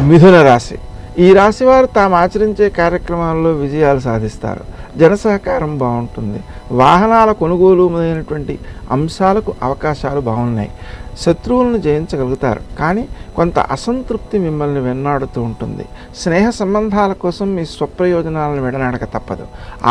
మిథున రాశి. ఈ రాశి వారు తాము ఆచరించే కార్యక్రమాల్లో విజయాలు సాధిస్తారు. జన సహకారం బాగుంటుంది. వాహనాల కొనుగోలు మొదలైనటువంటి అంశాలకు అవకాశాలు బాగున్నాయి. శత్రువులను జయించగలుగుతారు. కానీ కొంత అసంతృప్తి మిమ్మల్ని వెన్నాడుతూ ఉంటుంది. స్నేహ సంబంధాల కోసం మీ స్వప్రయోజనాలను విడనాడక తప్పదు.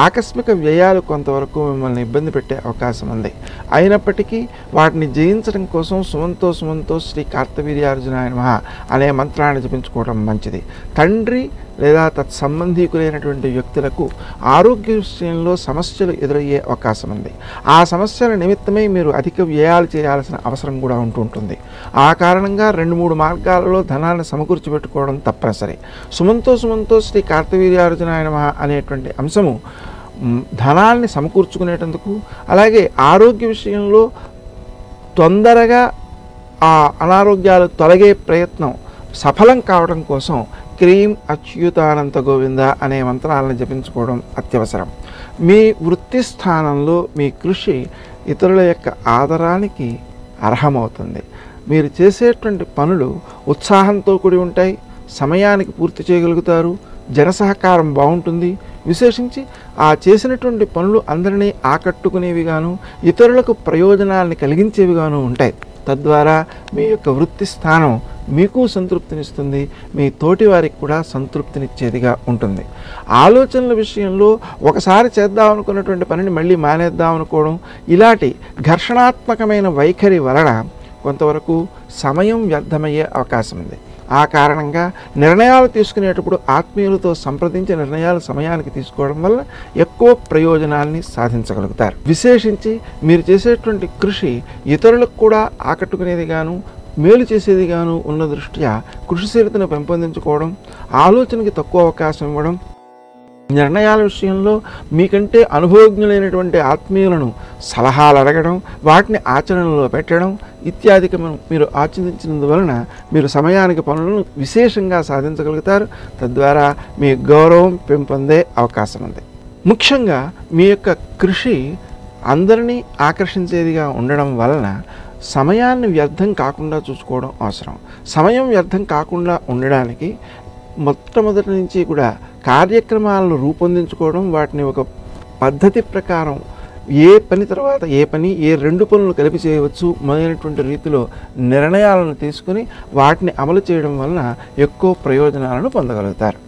ఆకస్మిక వ్యయాలు కొంతవరకు మిమ్మల్ని ఇబ్బంది పెట్టే అవకాశం ఉంది. అయినప్పటికీ వాటిని జయించడం కోసం సుమంతో శ్రీ కార్తవీర్యార్జునాయ నమః అనే మంత్రాన్ని జపించుకోవడం మంచిది. తండ్రి లేదా తత్సంబంధీకులైనటువంటి వ్యక్తులకు ఆరోగ్య విషయంలో సమస్యలు ఎదురయ్యే అవకాశం ఉంది. ఆ సమస్యల నిమిత్తమై మీరు అధిక వ్యయాలు చేయాల్సిన అవసరం కూడా ఉంటుంది. ఆ కారణంగా 2-3 మార్గాలలో ధనాన్ని సమకూర్చిపెట్టుకోవడం తప్పనిసరి. సుమంతో శ్రీ కార్తవీర్యార్జునాయ నమః అనేటువంటి అంశము ధనాన్ని సమకూర్చుకునేటందుకు, అలాగే ఆరోగ్య విషయంలో తొందరగా ఆ అనారోగ్యాలు తొలగే ప్రయత్నం సఫలం కావడం కోసం క్రీం అచ్యుతానంత గోవింద అనే మంత్రాలను జపించుకోవడం అత్యవసరం. మీ వృత్తి స్థానంలో మీ కృషి ఇతరుల యొక్క ఆదరానికి అర్హమవుతుంది. మీరు చేసేటువంటి పనులు ఉత్సాహంతో కూడి ఉంటాయి. సమయానికి పూర్తి చేయగలుగుతారు. జన సహకారం బాగుంటుంది. విశేషించి ఆ చేసినటువంటి పనులు అందరినీ ఆకట్టుకునేవిగాను, ఇతరులకు ప్రయోజనాలను కలిగించేవిగాను ఉంటాయి. తద్వారా మీ యొక్క వృత్తి స్థానం మీకు సంతృప్తినిస్తుంది. మీ తోటి వారికి కూడా సంతృప్తినిచ్చేదిగా ఉంటుంది. ఆలోచనల విషయంలో ఒకసారి చేద్దాం అనుకున్నటువంటి పనిని మళ్ళీ మానేద్దాం అనుకోవడం, ఇలాంటి ఘర్షణాత్మకమైన వైఖరి వలన కొంతవరకు సమయం వ్యర్థమయ్యే అవకాశం ఉంది. ఆ కారణంగా నిర్ణయాలు తీసుకునేటప్పుడు ఆత్మీయులతో సంప్రదించి నిర్ణయాలు సమయానికి తీసుకోవడం వల్ల ఎక్కువ ప్రయోజనాల్ని సాధించగలుగుతారు. విశేషించి మీరు చేసేటువంటి కృషి ఇతరులకు కూడా ఆకట్టుకునేదిగాను, మేలు చేసేదిగాను ఉన్న దృష్ట్యా కృషిశీలతను పెంపొందించుకోవడం, ఆలోచనకి తక్కువ అవకాశం ఇవ్వడం, నిర్ణయాల విషయంలో మీకంటే అనుభవజ్ఞులైనటువంటి ఆత్మీయులను సలహాలు అడగడం, వాటిని ఆచరణలో పెట్టడం ఇత్యాదికి మీరు ఆచరించినందువలన మీరు సమయానికి పనులను విశేషంగా సాధించగలుగుతారు. తద్వారా మీ గౌరవం పెంపొందే అవకాశం ఉంది. ముఖ్యంగా మీ యొక్క కృషి అందరినీ ఆకర్షించేదిగా ఉండడం వలన సమయాన్ని వ్యర్థం కాకుండా చూసుకోవడం అవసరం. సమయం వ్యర్థం కాకుండా ఉండడానికి మొట్టమొదటి నుంచి కూడా కార్యక్రమాలను రూపొందించుకోవడం, వాటిని ఒక పద్ధతి ప్రకారం ఏ పని తర్వాత ఏ పని, ఏ 2 పనులు కలిపి చేయవచ్చు మొదలైనటువంటి రీతిలో నిర్ణయాలను తీసుకుని వాటిని అమలు చేయడం వలన ఎక్కువ ప్రయోజనాలను పొందగలుగుతారు.